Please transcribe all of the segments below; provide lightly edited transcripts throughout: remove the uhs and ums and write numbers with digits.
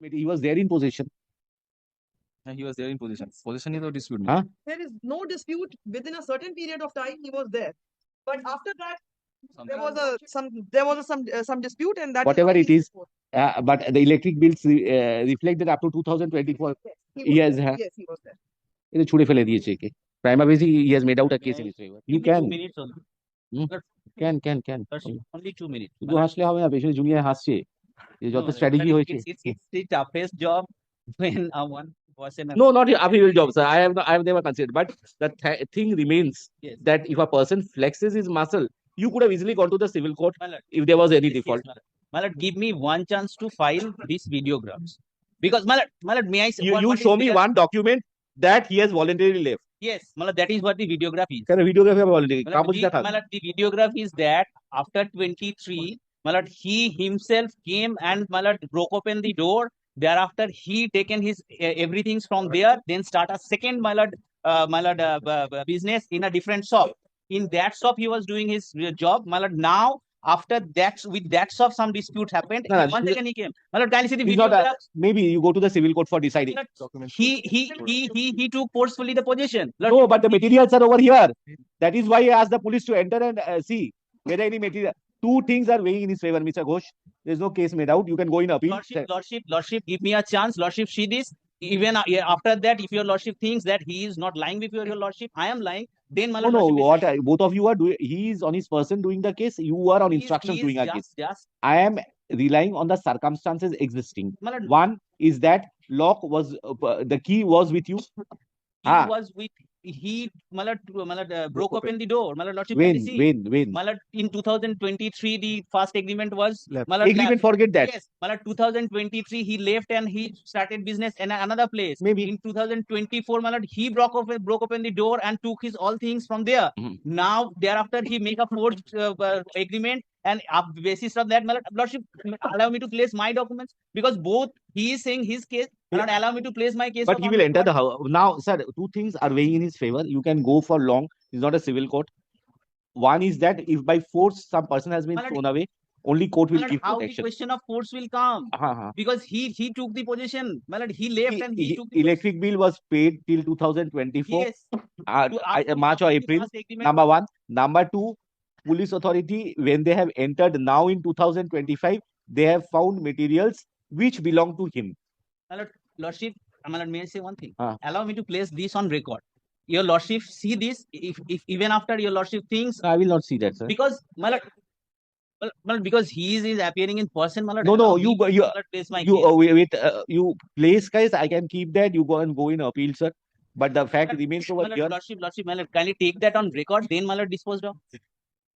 He was there in possession. He was there in position. Position is no dispute. Huh? There is no dispute. Within a certain period of time, he was there. But after that, there was some dispute, and that Whatever is it is, but the electric bills reflected up to 2024. Yes, He has yes, he was there. এটা ছুড়ে ফেলে দিয়েছে একে prima facie he has made out a case in his favor. You can 2 minutes only. can Only 2 minutes. শুধু হাসলে হবে না, পেছনে জুনিয়র হাসছে, যে যত No, স্ট্র্যাটেজি হয়েছে। it's the toughest job when one was in a No, not a real job, sir. I have never considered. But the thing remains Yes. that if a person flexes his muscle, you could have easily gone to the civil court My lord, if there was any yes, default. yes, my lord, give me one chance to file these videograms. Because, my lord, may I say, You show me one document that he has voluntarily left. Yes, my lord, that is what the videograph is. Can a videography have voluntarily? My lord, the videograph is that after 23, my lord, he himself came and my lord broke open the door. Thereafter, he taken his everything from there, then start a second business in a different shop. In that shop, he was doing his job. My lord, now after that, with that shop, some dispute happened. No, Once again, he came. My lord, can you see the He's not videograph? maybe you go to the civil court for deciding. He took forcefully the possession. Lord, No, but the materials are over here. That is why I asked the police to enter and see whether any material. Two things are weighing in his favor, Mr. Ghosh. There's no case made out. You can go in appeal. Lordship, give me a chance. Lordship, see this. Even after that, if your lordship thinks that he is not lying with your lordship, I am lying. Then my No, no. lordship What both of you are doing? He is on his person doing the case. You are on instructions doing a case. I am relying on the circumstances existing. My lord, One is that lock was the key was with you. he was with he broke open the door. My lordship, When? My lord, in 2023 the first agreement was Agreement, forget that. Yes, my lord, 2023 he left and he started business in another place. Maybe. In 2024, my lord, he broke open the door and took his all things from there. Now thereafter he make a forged agreement, and basis of that, my lordship, allow me to place my documents, because both he is saying his case, not allow me to place my case. But he will enter the house. Now, sir, two things are weighing in his favor. You can go for long. It's not a civil court. One is that if by force some person has been thrown away, only court will give how protection. The question of force will come. Because he took the position. My lord, he left and he took the electric bill was paid till 2024. Yes. March or April. Number one. Number two, police authority, when they have entered now in 2025, they have found materials which belong to him. My lord, lordship, my lord, may I say one thing? Allow me to place this on record. Your lordship see this, if even after your lordship thinks, I will not see that, sir. Because my lord, well, because he is appearing in person, my lord. No, you place my wait, you place, guys. I can keep that. You go in appeal, sir. But the fact remains over here. Lordship, my lord, kindly take that on record. Then my lord disposed of.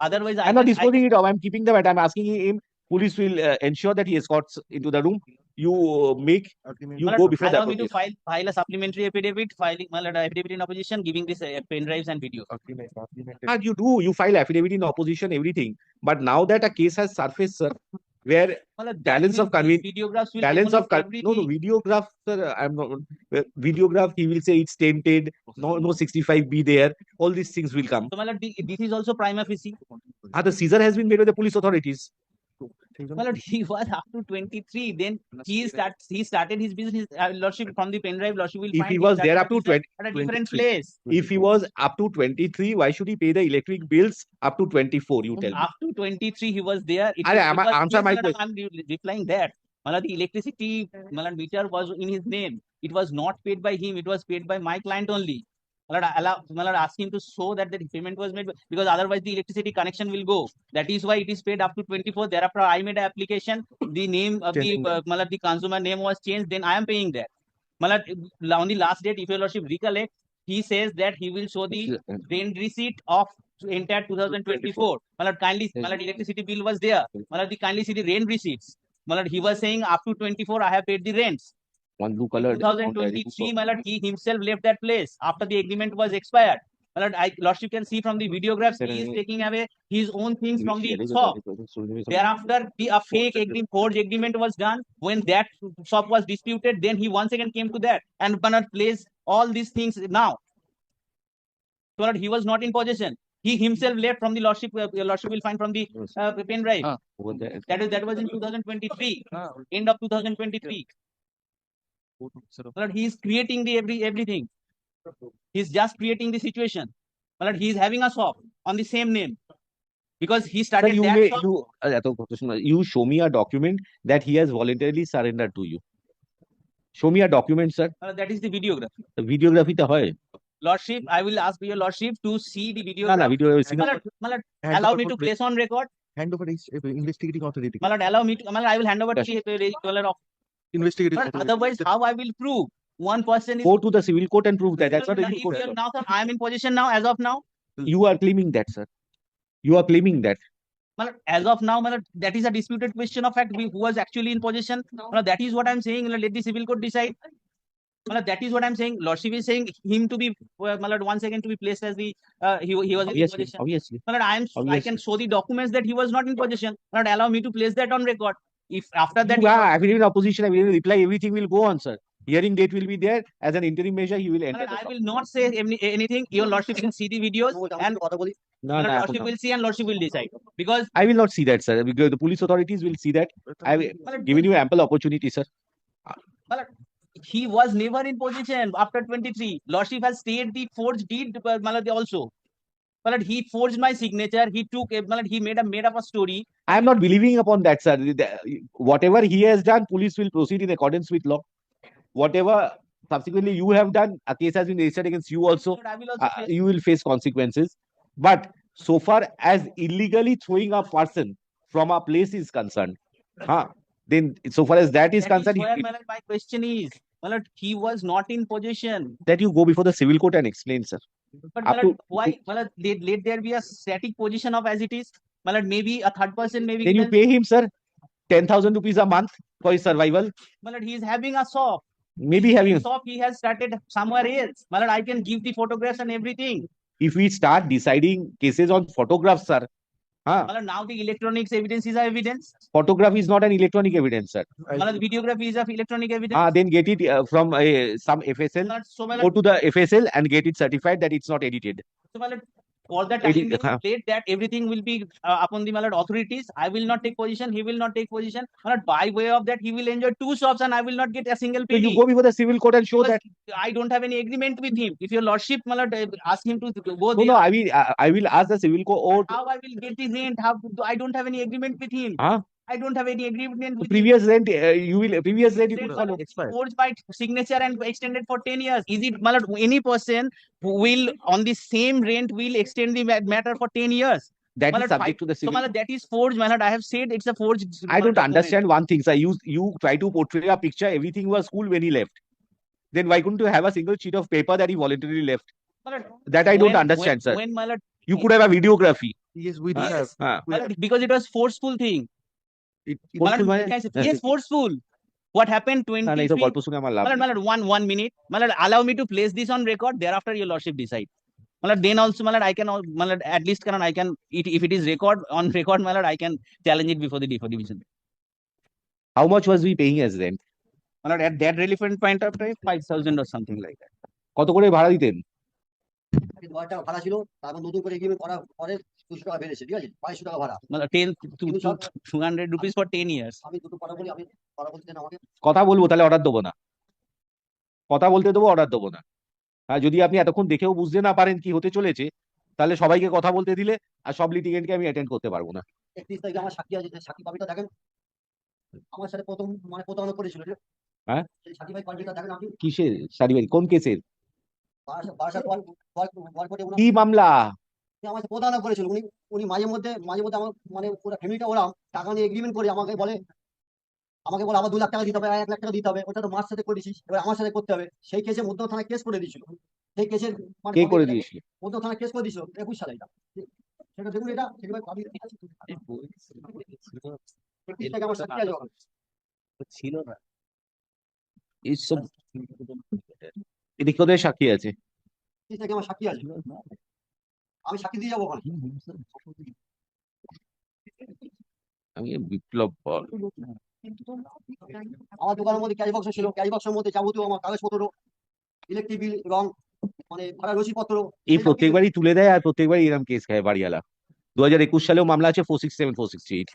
Otherwise, I'm not disposing it off. I'm keeping the matter. I'm asking him. Police will ensure that he escorts into the room. You go before that. Allow me to file a supplementary affidavit, filing my lord, affidavit in opposition, giving this pen drives and video. You do. You file affidavit in opposition, everything. But now that a case has surfaced, sir, where balance of convenience, balance of no videograph, sir. I'm not videograph. He will say it's tainted. No 65B there. All these things will come. So, my lord, this is also prima facie. The seizure has been made by the police authorities. My lord, he was up to 23. Then he started his business. Lordship, from the pen drive, lordship will if find he was there up to 20 at a different place. If he was up to 23, why should he pay the electric bills up to 24? You tell me. Up to 23, he was there. Answer my question. I'm replying that. My lord, the electricity, my lord, meter was in his name. It was not paid by him. It was paid by my client only. My lord, ask him to show that the payment was made, because otherwise the electricity connection will go. That is why it is paid up to 24. Thereafter, I made an application. The name of the consumer name was changed. Then I am paying that. My lord, on the last date, if your lordship recollect, he says that he will show the rent receipt of entire 2024. My lord, kindly, my lord, electricity bill was there. My lord, kindly see the rent receipts. My lord, he was saying up to 24, I have paid the rents. One blue color. 2023, my lord, he himself left that place after the agreement was expired. My lord, lordship can see from the videographs, he is taking away his own things from the shop. Thereafter, a fake forged agreement was done. When that shop was disputed, then he once again came to that and placed all these things now. So, Lord, he was not in possession. He himself left from the lordship. Lordship will find from the pen drive. That was in 2023, end of 2023. My lord, he is creating the everything. He's just creating the situation. My lord, he is having a shop on the same name because he Sir, started you that may shop. you show me a document that he has voluntarily surrendered to you. Show me a document, sir. That is the videograph. The videography to hoy. Lordship, I will ask your lordship to see the video. Na video. My lord, allow me to place on record. Hand over is investigating authority. My lord, allow me to. My lord, I will hand over to the Investigating But authority. otherwise, how I will prove one person is. Go to the civil court and prove that. That's not a If civil you court. now, sir, I am in position now. As of now, You are claiming that, sir. You are claiming that. my lord, as of now, my lord, that is a disputed question of fact. Who was actually in possession? My lord, that is what I am saying. My lord, let the civil court decide. My lord, that is what I am saying. Lordship is saying him to be, my lord, once again to be placed as the he was in Obviously, possession. obviously. My lord, I Obviously. can show the documents that he was not in possession. My lord, allow me to place that on record. If after that, You have affidavit opposition, affidavit reply, everything will go on, sir. Hearing date will be there. As an interim measure, he will my enter. lord, I will not say anything. Your lordship can see the videos and No, my lord, no, lordship will see and lordship will decide. Because I will not see that, sir. Because the police authorities will see that. I have given you ample opportunity, sir. my lord, he was never in position after 23. Lordship has stayed the forged deed, my lord, also. My lord, he forged my signature. He took, my lord, he made up a story. I am not believing upon that, sir. Whatever he has done, police will proceed in accordance with law. Whatever subsequently you have done, a case has been registered against you also. I will also face. You will face consequences. But so far as illegally throwing a person from a place is concerned, then so far as that is That is concerned, where, my lord, my question is, my lord, he was not in possession. that you go before the civil court and explain, sir. But Up my lord, to- why, my lord, let there be a static position of as it is. My lord, maybe a third person may be Then you given. pay him, sir, 10,000 rupees a month for his survival. My lord, he is having a shop. Maybe having. Shop he has started somewhere else. My lord, I can give the photographs and everything. If we start deciding cases on photographs, sir, My lord, now the electronics evidence is a evidence. photograph is not an electronic evidence, sir. My lord, videography is of electronic evidence. Then get it from some FSL. My lord, so my Go lord, to the FSL and get it certified that it's not edited. so my lord, for the time Edit- being, let that everything will be upon the my lord authorities. I will not take position. He will not take position. My lord, by way of that, he will enjoy 2 shops and I will not get a single So you penny. go before the civil court and show Because that. I don't have any agreement with him. If your lordship, my lord, ask him to go No, there, no, I will ask the civil court. how I will get the rent? How I don't have any agreement with him. Huh? I don't have any agreement The with previous rent, previous rent you him. could follow. Forged by signature and extended for 10 years. Is it, my lord, any person who will on the same rent will extend the matter for 10 years? That My is lord, subject to the so civil. my lord, that is forged, my lord. I have said it's a forged. I don't document. understand one thing, sir. You try to portray a picture, everything was cool when he left. Then why couldn't you have a single sheet of paper that he voluntarily left? My lord, That I don't understand, sir. When, my lord, You could have a videography. Yes, we do Yes. have. my lord, because it was forceful thing. Forceful My মানে? lord, yes, forceful. What happened না, না, এইসব 23? গল্প শুনে আমার লাভ নেই। My lord, one minute. My lord, allow me to place this on record. Thereafter, your lordship decide. My lord, then also, my lord, I can, my lord, at least I can, if it is record on record, my lord, I can challenge it before the division. How much was we paying as rent? My lord, at that relevant point of time, 5,000 or something like that. কত করে ভাড়া দিতেন? 1000 টাকা ভাড়া ছিল, তারপর নতুন করে এগ্রিমেন্ট করার পরে 200 টাকা বেড়েছে, ঠিক আছে, 2200 টাকা ভাড়া। My lord, 200 rupees for 10 years. আমি দুটো কথা বলি, আমি কথা বলতে দেন আমাকে। কথা বলবো তাহলে অর্ডার দেবো না। কথা বলতে দেবো, অর্ডার দেবো না। যদি আপনি এতক্ষণ দেখেও বুঝতে না পারেন কি হতে চলেছে, তাহলে সবাইকে কথা বলতে দিলে আর সব লিটিগেন্টকে আমি অ্যাটেন্ড করতে পারবো না। 31 তারিখে আমার সাক্ষী আছে, সাক্ষী কপিটা দেখেন। আমার সাথে প্রথম প্রতারণা করেছিল, হ্যাঁ, সেই সার্টিফাইড কপিটা দেখেন আপনি। কিসের সার্টিফিকেট? কোন কেসের? বারাসাত ওয়ার্কপোর্টে কি মামলা? আমার সাথে প্রতারণা করেছিল। উনি মাঝে মধ্যে আমার পুরো ফ্যামিলিটা ওরাম টাকা নিয়ে এগ্রিমেন্ট করে আমাকে বলে আবার 2 লাখ টাকা দিতে হবে, 1 লাখ টাকা দিতে হবে। ওটা তো মার সাথে করেছিস, এবার আমার সাথে করতে হবে। সেই কেসে মধ্য থানায় কেস করে দিয়েছিল। সেই কেসের কে করে দিয়েছিল? মধ্য থানায় কেস করে দিয়েছিল 21 সালে। এটা দেখুন, এটা আমার সাক্ষী আছে ওখানে। ছিল না। এইসব এদিকে ওদের সাক্ষী আছে। আমার সাক্ষী আছে, আমি সাক্ষী দিয়ে যাবো ওখানে। আমি বিপ্লব পাল। আমার দোকানের মধ্যে ক্যাশ বক্স ছিল, ক্যাশ বক্সের মধ্যে যাবতীয় আমার কাগজপত্র, ইলেকট্রিক বিল এবং ভাড়া রসিদপত্র এই প্রত্যেকবারই তুলে দেয় আর প্রত্যেকবারই এরকম কেস খায় বাড়িওয়ালা। 2021 সালেও মামলা আছে 467, 468।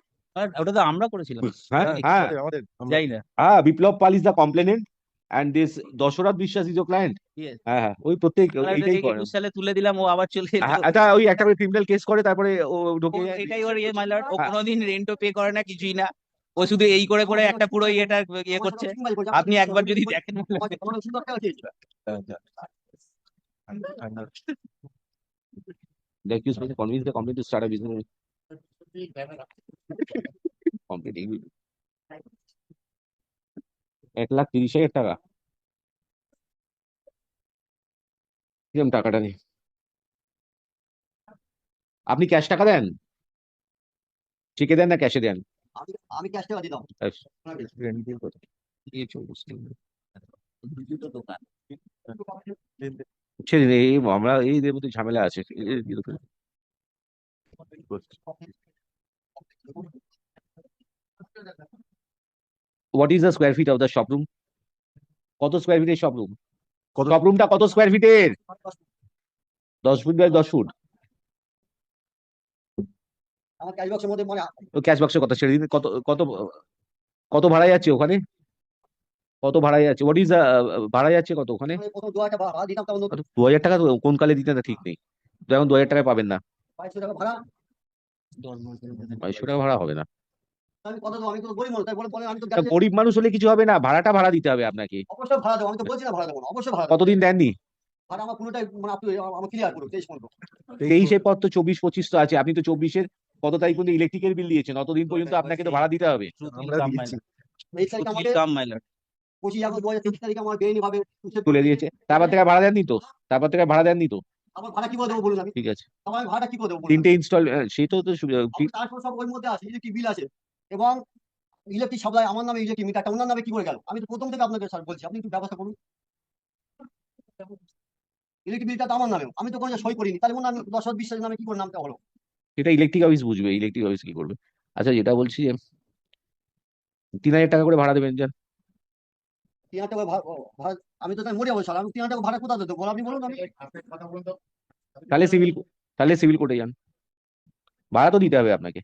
ওটা তো আমরা করেছিলাম। হ্যাঁ, আমাদের যাই না। Biplab Pal is the complainant And this Dasharat Vishwas is your client? Yes. হ্যাঁ, ওই প্রত্যেক এইটাই করে। 21 সালে তুলে দিলাম, ও আবার চলে এলো। আচ্ছা, ওই একটা করে ক্রিমিনাল কেস করে তারপরে ও ঢোকে যায়। এটাই ওর ইয়ে মাই লর্ড, ও হ্যাঁ। কোনোদিন রেন্টও পে করে না, কিছুই না, ও শুধু এই করে করে একটা পুরো ইয়েটা ইয়ে করছে। আপনি একবার যদি দেখেন The accused person convinced the company to start a business. Completing 1,30,000 টাকা। কিরম টাকাটা নেই? আপনি ক্যাশ টাকা দেন, চেকে দেন না ক্যাশে দেন? আমি ক্যাশ টাকা দিতাম। দোকান ছেড়ে দিন, এই আমরা এই এদের মধ্যে ঝামেলা আছে। What is the square feet of the shop room? কত স্কোয়ার ফিটের শপ রুম? শপ রুমটা কত স্কোয়ার ফিটের? 10 ফুট বাই 10 ফুট। আমার ক্যাশ বক্সের মধ্যে মানে ক্যাশ বাক্সের কথা ছেড়ে দিন। কত কত কত ভাড়া যাচ্ছে ওখানে? কত ভাড়া যাচ্ছে? হোয়াট ইজ ভাড়া যাচ্ছে কত ওখানে? প্রথম 2000 টাকা ভাড়া দিতাম, তখন 2000 টাকা তো কোন কালে দিতে না ঠিক নেই, তো এখন 2000 টাকায় পাবেন না। 2200 টাকা ভাড়া। 2200 টাকা ভাড়া হবে না। আমি কত দেবো? আমি তো গরিব মানুষ, তাই বলে বলে আমি তো তা গরিব মানুষ হলে কিছু হবে না, ভাড়াটা ভাড়া দিতে হবে আপনাকে। অবশ্যই ভাড়া দেবো, আমি তো বলছি না ভাড়া দেবো না, অবশ্যই ভাড়া দেবো। কতদিন দেননি? ভাড়া আমার পুরোটাই মানে আপনি আমার ক্লিয়ার করুন, 23 পর্যন্ত। 23-এর পর তো 24-25 তো আছে, আপনি তো 24-এর কত তারিখ পর্যন্ত ইলেকট্রিকের বিল দিয়েছেন, অতদিন পর্যন্ত আপনাকে তো ভাড়া দিতে হবে। আমরা দিয়েছি। 23 তারিখে আমাকে কাম মাই লর্ড 25 আগস্ট 2023 তারিখে আমার বেআইনি ভাবে তুলে দিয়েছে, তারপর থেকে ভাড়া দেননি তো? তারপর থেকে ভাড়া দেননি তো? আমার ভাড়া কি করে দেবো বলুন? আমি ঠিক আছে, আমার আমি ভাড়াটা কি করে দেবো বলুন? 3টে ইনস্টল, সেই তো তারপর সব ওর মধ্যে আছে, ইলেকট্রিক বিল আছে এবং ইলেকট্রিক সাপ্লাই আমার নামে, ইলেকট্রিক মিটারটা ওনার নামে কি করে গেল? আমি তো প্রথম থেকে আপনাকে স্যার বলছি, আপনি একটু ব্যবস্থা করুন। ইলেকট্রিক বিলটা তো আমার নামে, আমি তো কোনো সই করিনি, তাহলে ওনার দশরথ বিশ্বাসের নামে কি করে নামটা হলো? সেটা ইলেকট্রিক অফিস বুঝবে, ইলেকট্রিক অফিস কি করবে। আচ্ছা, যেটা বলছি যে 3000 টাকা করে ভাড়া দেবেন যান। 3000 টাকা ভাড়া? আমি তো তাই মরে যাবো স্যার, আমি 3000 টাকা ভাড়া কোথা দেবো বল? আপনি বলুন। আমি তাহলে সিভিল কোর্টে যান, ভাড়া তো দিতে হবে আপনাকে।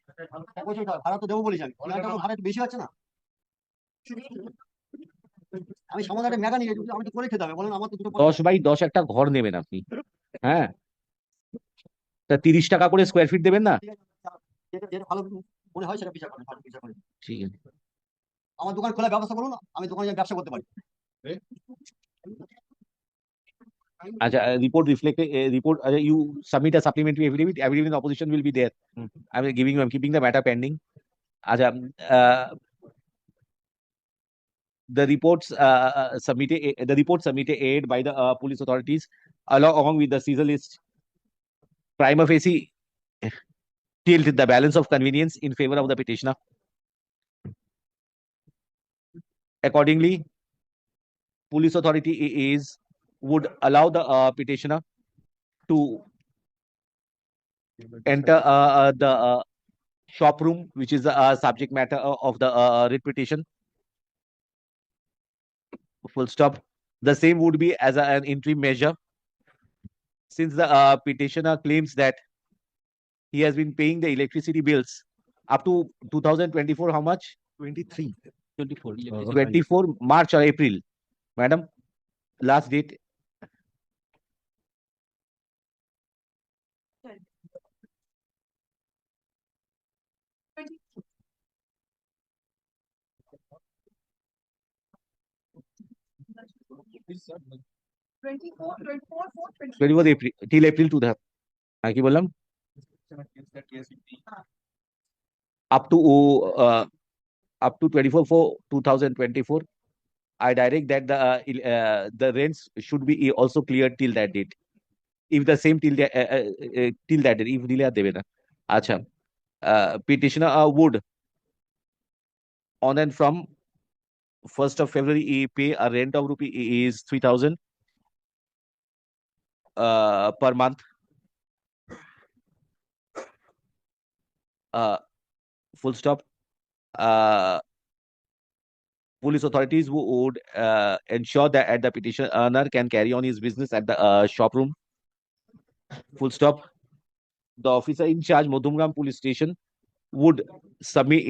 বলছি ভাড়া তো দেবো বলেছি, আমি 3000 টাকা ভাড়া একটু বেশি হচ্ছে না? আমি সামান্য একটা মেগা নিয়ে আমি তো করে খেতে হবে বলেন, আমার তো দুটো 10 বাই 10 একটা ঘর নেবেন আপনি, হ্যাঁ, তা 30 টাকা করে স্কোয়ার ফিট দেবেন না? যেটা ভালো মনে হয় সেটা বিচার করেন, ভালো বিচার করেন। ঠিক আছে, আমার দোকান খোলার ব্যবস্থা করুন, আমি দোকানে ব্যবসা করতে পারি। আচ্ছা, report, you submit a supplementary affidavit in opposition will be there. I'm keeping the matter pending. আচ্ছা, the report submitted by the police authorities along with the seizure list prima facie tilt the balance of convenience in favor of the petitioner. Accordingly, police authority would allow the petitioner to enter the shop room, which is the subject matter of the writ petition. Full stop. The same would be as an interim measure, since the petitioner claims that he has been paying the electricity bills up to 2024. How much? 23. 24 24 March or April, madam, last date. Twenty-four, 24 April till April to the কি বললাম up to 24/4/2024. I direct that the rents should be also cleared till that date. If the same till that date, if delay দেবে না। আচ্ছা, petitioner would on and from 1st of February pay a rent of rupees 3,000 per month. Full stop. Police authorities would ensure that the petitioner can carry on his business at the shop room. Full stop. The officer in charge, Modumgram Police Station, would submit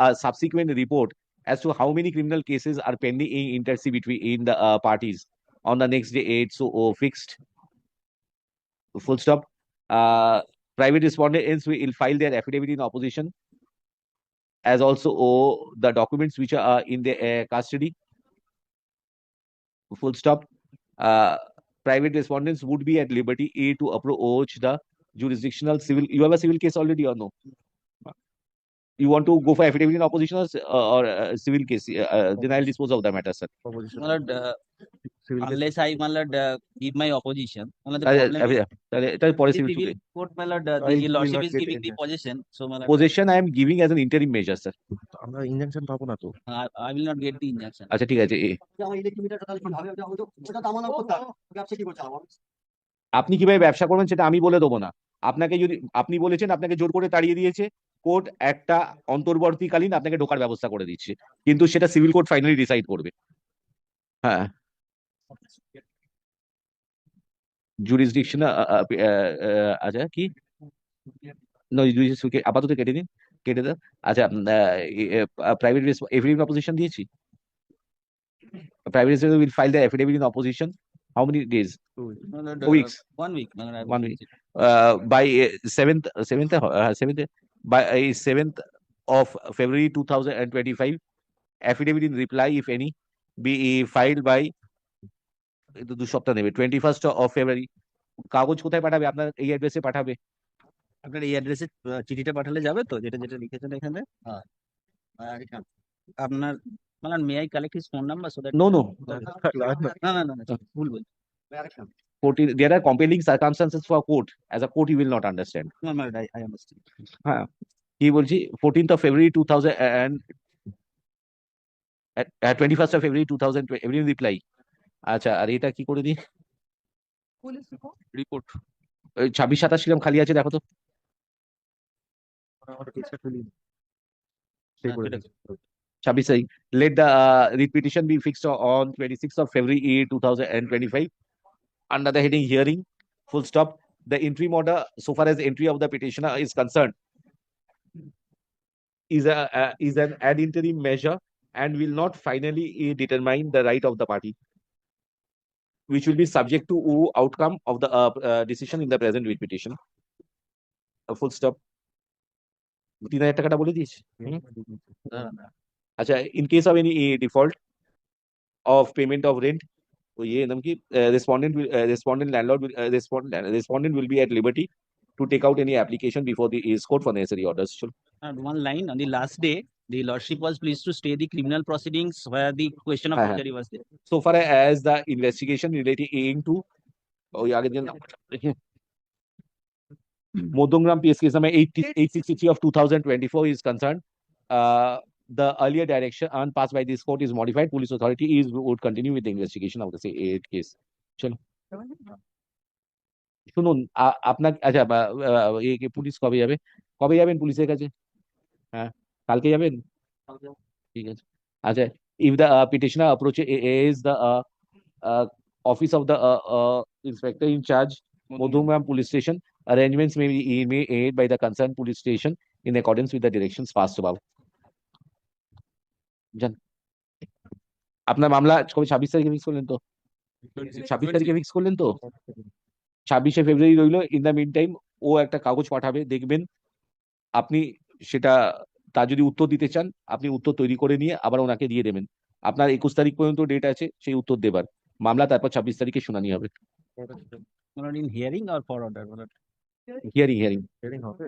a subsequent report as to how many criminal cases are pending in inter-C between the parties on the next day 8 so fixed full stop. Private respondents will file their affidavit in opposition as also the documents which are in their custody full stop. uh, Private respondents would be at liberty to approach the jurisdictional civil. You have a civil case already or no? You want to go for affidavit in opposition or civil case? Then I'll dispose of the matter, sir. Opposition. my lord, Civil case. unless I, my lord, give my opposition, my lord, the তাহলে problem is তাহলে পরে the civil civil suit court, my lord, I the will lordship not is get giving the it. possession. So, my lord, possession I am giving as an interim measure, sir. আমরা injunction পাবো না তো। I will not get the injunction. আচ্ছা ঠিক আছে যে আমার electric মিটারটা তাহলে কিভাবে ওটা তো আমার নাম করতে হবে ব্যবসা কি করছে আমার আপনি কিভাবে ব্যবসা করবেন সেটা আমি বলে দেবো না। আপনাকে যদি আপনি বলেছেন আপনাকে জোর করে তাড়িয়ে দিয়েছে কোর্ট, একটা অন্তর্বর্তীকালীন আপনাকে ঢোকার ব্যবস্থা করে দিচ্ছে, কিন্তু সেটা সিভিল কোর্ট ফাইনালি ডিসাইড করবে। হ্যাঁ, জুরিসডিকশন আচ্ছা কি আপাতত কেটে দিন, কেটে দাও। আচ্ছা প্রাইভেট এফিডেভিট অপোজিশন দিয়েছি। Private will file the affidavit in opposition how many days? My lord, 2 weeks. 1 week, my lord, I 1 will week. visit. By 7th of February 2025, affidavit in reply, if any, be filed by 2 সপ্তাহ নেবে 21st of February। কাগজ কোথায় পাঠাবে? আপনার এই অ্যাড্রেসে পাঠাবে। আপনার এই অ্যাড্রেসে চিঠিটা পাঠালে যাবে তো, যেটা যেটা লিখেছেন এখানে? আপনার, মানে may I collect his phone number so that No, no. না না না না, ভুল বলছি। There are compelling circumstances for court. As a court, you will not understand. No, my lord, I understand. হ্যাঁ, কি বলছি 14th of February 2000 and 21st of February 2020 every reply. আচ্ছা, আর এটা কি করে দিই? Police report. রিপোর্ট 26-27 কিরম খালি আছে দেখো তো। আমার কেসটা তুলি সেই করে দিন। 26 তারিখ। Let the writ petition be fixed on 26th of February 2025 under the heading hearing full stop. The interim order so far as entry of the petitioner is concerned is an ad interim measure and will not finally determine the right of the party, which will be subject to outcome of the decision in the present writ petition. Full stop. 3,000 টাকাটা বলে দিয়েছি। আচ্ছা, in case of any default of payment of rent, ये नाम की respondent landlord will respondent will be at liberty to take out any application before the court for necessary orders. And one line, on the last day, the lordship was pleased to stay the criminal proceedings where the question of Uh-huh. perjury was there. So far as the investigation relating to आगे दिन Modongram PS case number 863 of 2024 is concerned, the earlier direction and passed by this court is modified. Police authority would continue with the investigation of the say 8 case. চলো শুনুন, আপনার আচ্ছা police কবে যাবে? কবে যাবেন পুলিশের কাছে? হ্যাঁ, কালকে যাবেন? ঠিক আছে। আচ্ছা, if the petitioner approaches the office of the inspector in charge, Modhumram police station, arrangements may be made by the concerned police station in accordance with the directions passed above. জান, আপনার মামলা কবে 26 তারিখে ফিক্স করলেন তো? 26 তারিখে fix করলেন তো? 26শে ফেব্রুয়ারি রইলো। ইন দ্য মিন টাইম ও একটা কাগজ পাঠাবে, দেখবেন আপনি সেটা, তার যদি উত্তর দিতে চান আপনি উত্তর তৈরি করে নিয়ে আবার ওনাকে দিয়ে দেবেন। আপনার 21 তারিখ পর্যন্ত ডেট আছে সেই উত্তর দেবার। মামলা তারপর 26 তারিখে শুনানি হবে। My lord, in hearing or for order, my lord? Hearing Hearing হবে।